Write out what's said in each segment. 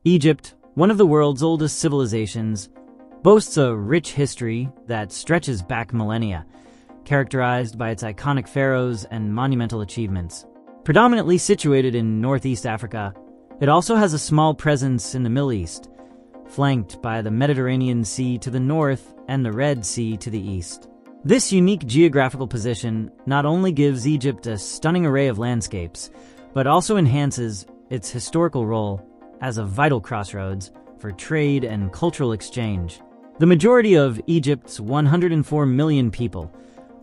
Egypt, one of the world's oldest civilizations, boasts a rich history that stretches back millennia, characterized by its iconic pharaohs and monumental achievements. Predominantly situated in northeast Africa, it also has a small presence in the Middle East, flanked by the Mediterranean Sea to the north and the Red Sea to the east. This unique geographical position not only gives Egypt a stunning array of landscapes, but also enhances its historical role as a vital crossroads for trade and cultural exchange. The majority of Egypt's 104 million people,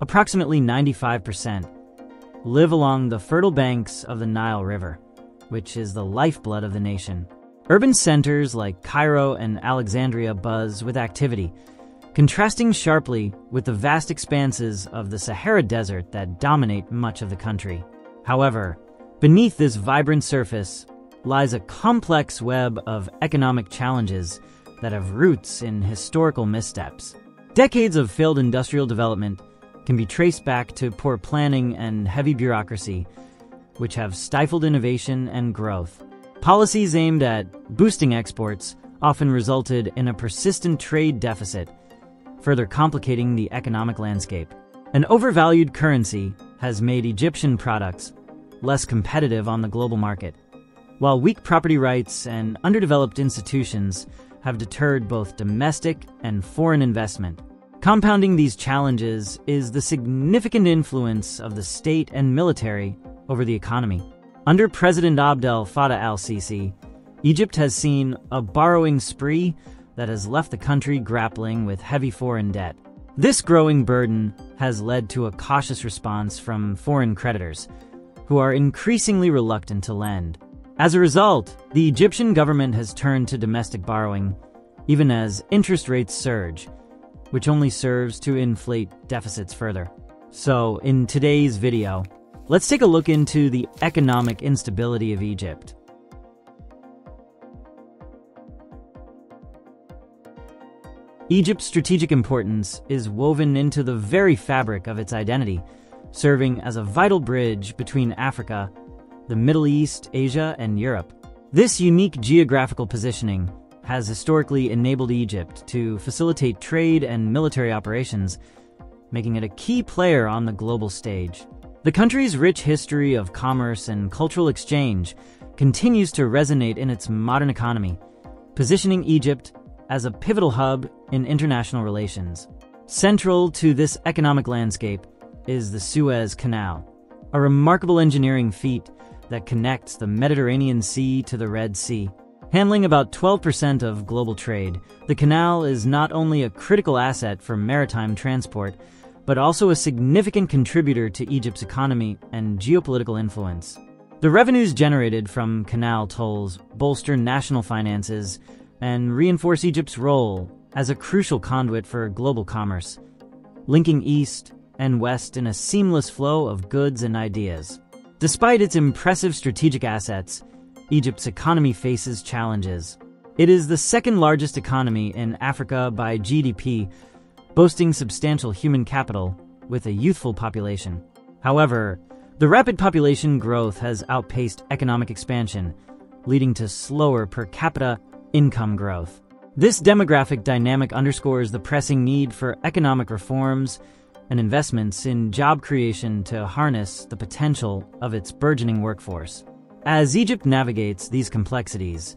approximately 95%, live along the fertile banks of the Nile River, which is the lifeblood of the nation. Urban centers like Cairo and Alexandria buzz with activity, contrasting sharply with the vast expanses of the Sahara Desert that dominate much of the country. However, beneath this vibrant surface lies a complex web of economic challenges that have roots in historical missteps. Decades of failed industrial development can be traced back to poor planning and heavy bureaucracy, which have stifled innovation and growth. Policies aimed at boosting exports often resulted in a persistent trade deficit, further complicating the economic landscape. An overvalued currency has made Egyptian products less competitive on the global market, while weak property rights and underdeveloped institutions have deterred both domestic and foreign investment. Compounding these challenges is the significant influence of the state and military over the economy. Under President Abdel Fattah al-Sisi, Egypt has seen a borrowing spree that has left the country grappling with heavy foreign debt. This growing burden has led to a cautious response from foreign creditors, who are increasingly reluctant to lend. As a result, the Egyptian government has turned to domestic borrowing, even as interest rates surge, which only serves to inflate deficits further. So, in today's video, let's take a look into the economic instability of Egypt. Egypt's strategic importance is woven into the very fabric of its identity, serving as a vital bridge between Africa, the Middle East, Asia, and Europe. This unique geographical positioning has historically enabled Egypt to facilitate trade and military operations, making it a key player on the global stage. The country's rich history of commerce and cultural exchange continues to resonate in its modern economy, positioning Egypt as a pivotal hub in international relations. Central to this economic landscape is the Suez Canal, a remarkable engineering feat that connects the Mediterranean Sea to the Red Sea. Handling about 12% of global trade, the canal is not only a critical asset for maritime transport, but also a significant contributor to Egypt's economy and geopolitical influence. The revenues generated from canal tolls bolster national finances and reinforce Egypt's role as a crucial conduit for global commerce, linking east and west in a seamless flow of goods and ideas. Despite its impressive strategic assets, Egypt's economy faces challenges. It is the second largest economy in Africa by GDP, boasting substantial human capital with a youthful population. However, the rapid population growth has outpaced economic expansion, leading to slower per capita income growth. This demographic dynamic underscores the pressing need for economic reforms and investments in job creation to harness the potential of its burgeoning workforce. As Egypt navigates these complexities,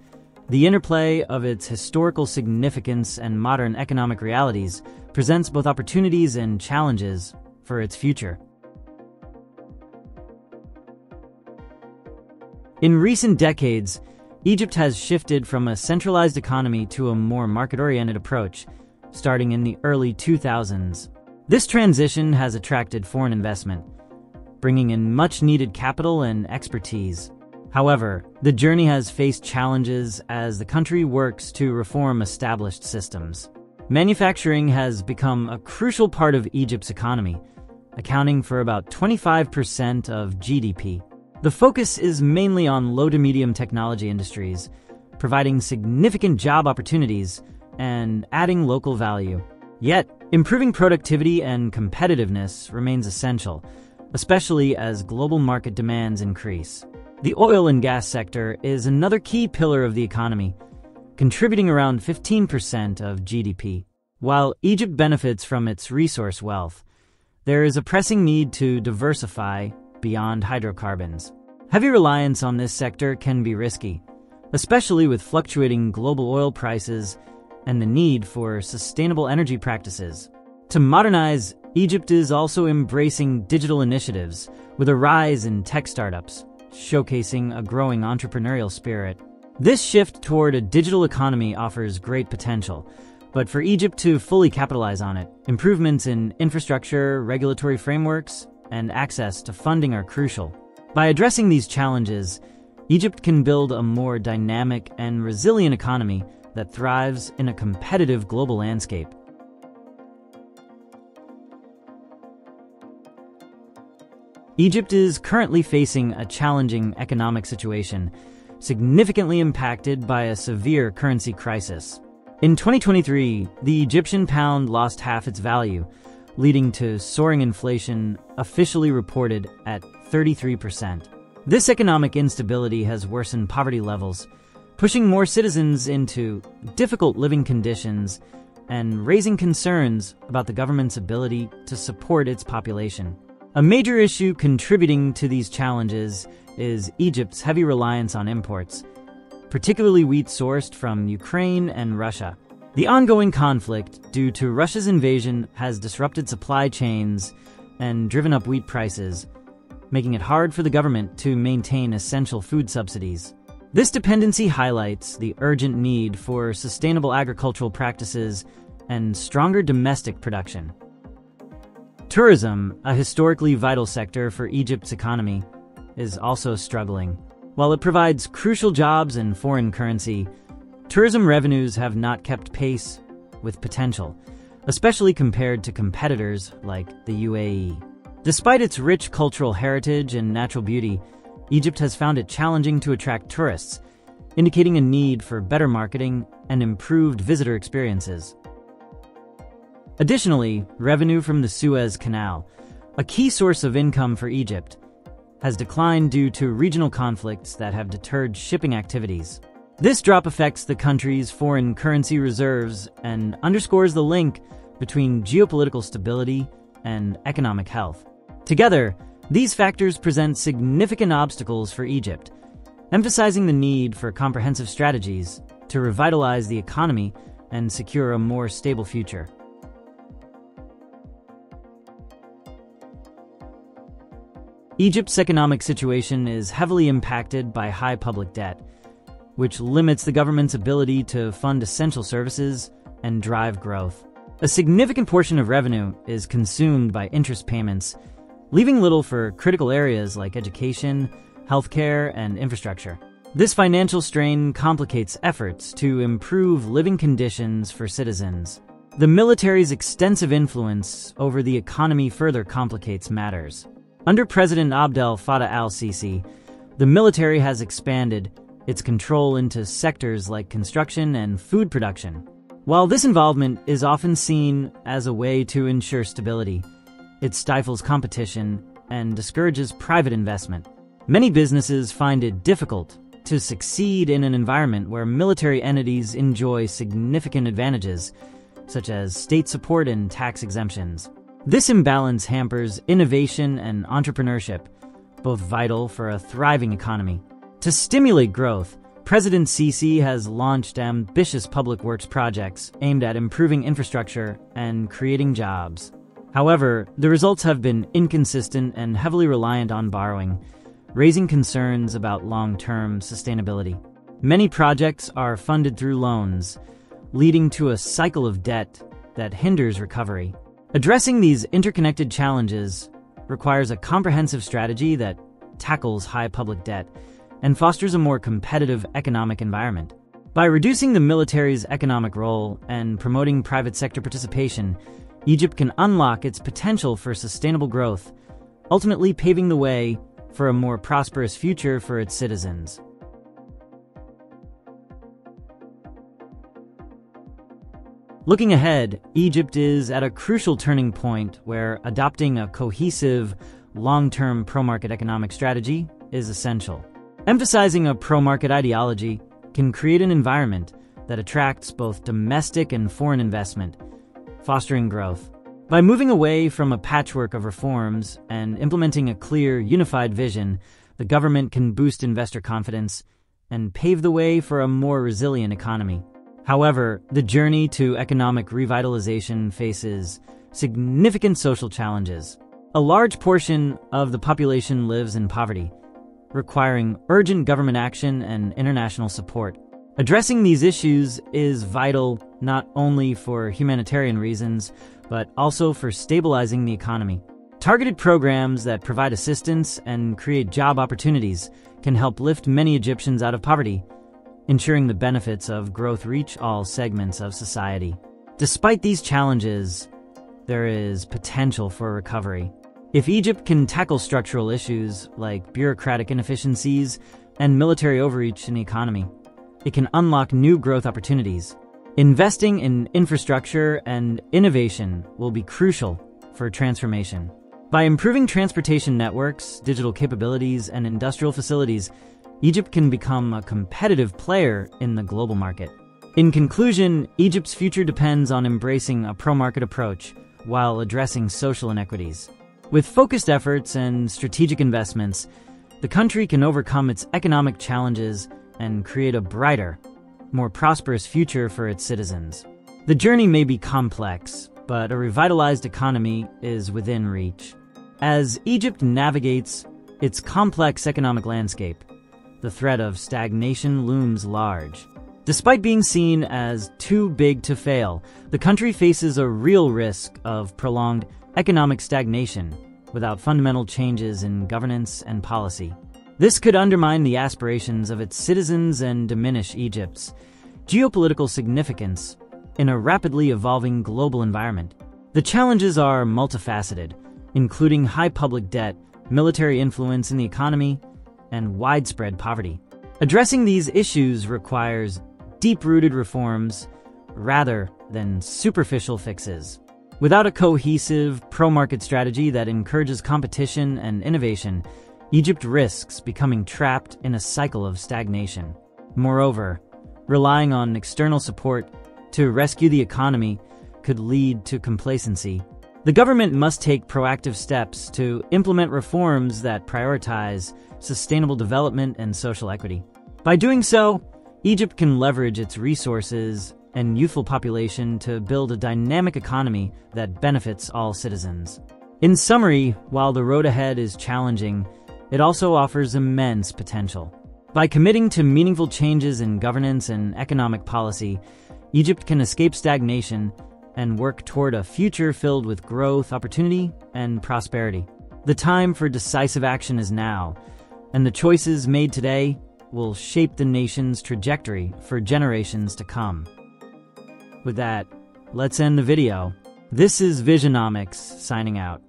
the interplay of its historical significance and modern economic realities presents both opportunities and challenges for its future. In recent decades, Egypt has shifted from a centralized economy to a more market-oriented approach, starting in the early 2000s. This transition has attracted foreign investment, bringing in much-needed capital and expertise. However, the journey has faced challenges as the country works to reform established systems. Manufacturing has become a crucial part of Egypt's economy, accounting for about 25% of GDP. The focus is mainly on low to medium technology industries, providing significant job opportunities and adding local value. Yet, improving productivity and competitiveness remains essential, especially as global market demands increase. The oil and gas sector is another key pillar of the economy, contributing around 15% of GDP. While Egypt benefits from its resource wealth, there is a pressing need to diversify beyond hydrocarbons. Heavy reliance on this sector can be risky, especially with fluctuating global oil prices and the need for sustainable energy practices. To modernize, Egypt is also embracing digital initiatives with a rise in tech startups, showcasing a growing entrepreneurial spirit. This shift toward a digital economy offers great potential, but for Egypt to fully capitalize on it, improvements in infrastructure, regulatory frameworks, and access to funding are crucial. By addressing these challenges, Egypt can build a more dynamic and resilient economy that thrives in a competitive global landscape. Egypt is currently facing a challenging economic situation, significantly impacted by a severe currency crisis. In 2023, the Egyptian pound lost half its value, leading to soaring inflation officially reported at 33%. This economic instability has worsened poverty levels, pushing more citizens into difficult living conditions and raising concerns about the government's ability to support its population. A major issue contributing to these challenges is Egypt's heavy reliance on imports, particularly wheat sourced from Ukraine and Russia. The ongoing conflict due to Russia's invasion has disrupted supply chains and driven up wheat prices, making it hard for the government to maintain essential food subsidies. This dependency highlights the urgent need for sustainable agricultural practices and stronger domestic production. Tourism, a historically vital sector for Egypt's economy, is also struggling. While it provides crucial jobs and foreign currency, tourism revenues have not kept pace with potential, especially compared to competitors like the UAE. Despite its rich cultural heritage and natural beauty, Egypt has found it challenging to attract tourists, indicating a need for better marketing and improved visitor experiences. Additionally, revenue from the Suez Canal, a key source of income for Egypt, has declined due to regional conflicts that have deterred shipping activities. This drop affects the country's foreign currency reserves and underscores the link between geopolitical stability and economic health. Together, these factors present significant obstacles for Egypt, emphasizing the need for comprehensive strategies to revitalize the economy and secure a more stable future. Egypt's economic situation is heavily impacted by high public debt, which limits the government's ability to fund essential services and drive growth. A significant portion of revenue is consumed by interest payments, leaving little for critical areas like education, healthcare, and infrastructure. This financial strain complicates efforts to improve living conditions for citizens. The military's extensive influence over the economy further complicates matters. Under President Abdel Fattah al-Sisi, the military has expanded its control into sectors like construction and food production. While this involvement is often seen as a way to ensure stability, it stifles competition and discourages private investment. Many businesses find it difficult to succeed in an environment where military entities enjoy significant advantages, such as state support and tax exemptions. This imbalance hampers innovation and entrepreneurship, both vital for a thriving economy. To stimulate growth, President Sisi has launched ambitious public works projects aimed at improving infrastructure and creating jobs. However, the results have been inconsistent and heavily reliant on borrowing, raising concerns about long-term sustainability. Many projects are funded through loans, leading to a cycle of debt that hinders recovery. Addressing these interconnected challenges requires a comprehensive strategy that tackles high public debt and fosters a more competitive economic environment. By reducing the military's economic role and promoting private sector participation, Egypt can unlock its potential for sustainable growth, ultimately paving the way for a more prosperous future for its citizens. Looking ahead, Egypt is at a crucial turning point where adopting a cohesive, long-term pro-market economic strategy is essential. Emphasizing a pro-market ideology can create an environment that attracts both domestic and foreign investment, fostering growth. By moving away from a patchwork of reforms and implementing a clear, unified vision, the government can boost investor confidence and pave the way for a more resilient economy. However, the journey to economic revitalization faces significant social challenges. A large portion of the population lives in poverty, requiring urgent government action and international support. Addressing these issues is vital not only for humanitarian reasons, but also for stabilizing the economy. Targeted programs that provide assistance and create job opportunities can help lift many Egyptians out of poverty, ensuring the benefits of growth reach all segments of society. Despite these challenges, there is potential for recovery. If Egypt can tackle structural issues like bureaucratic inefficiencies and military overreach in the economy, it can unlock new growth opportunities. Investing in infrastructure and innovation will be crucial for transformation. By improving transportation networks, digital capabilities, and industrial facilities, Egypt can become a competitive player in the global market. In conclusion, Egypt's future depends on embracing a pro-market approach while addressing social inequities. With focused efforts and strategic investments, the country can overcome its economic challenges and create a brighter, more prosperous future for its citizens. The journey may be complex, but a revitalized economy is within reach. As Egypt navigates its complex economic landscape, the threat of stagnation looms large. Despite being seen as too big to fail, the country faces a real risk of prolonged economic stagnation without fundamental changes in governance and policy. This could undermine the aspirations of its citizens and diminish Egypt's geopolitical significance in a rapidly evolving global environment. The challenges are multifaceted, including high public debt, military influence in the economy, and widespread poverty. Addressing these issues requires deep-rooted reforms rather than superficial fixes. Without a cohesive, pro-market strategy that encourages competition and innovation, Egypt risks becoming trapped in a cycle of stagnation. Moreover, relying on external support to rescue the economy could lead to complacency. The government must take proactive steps to implement reforms that prioritize sustainable development and social equity. By doing so, Egypt can leverage its resources and youthful population to build a dynamic economy that benefits all citizens. In summary, while the road ahead is challenging, it also offers immense potential. By committing to meaningful changes in governance and economic policy, Egypt can escape stagnation and work toward a future filled with growth, opportunity, and prosperity. The time for decisive action is now, and the choices made today will shape the nation's trajectory for generations to come. With that, let's end the video. This is Visionomics signing out.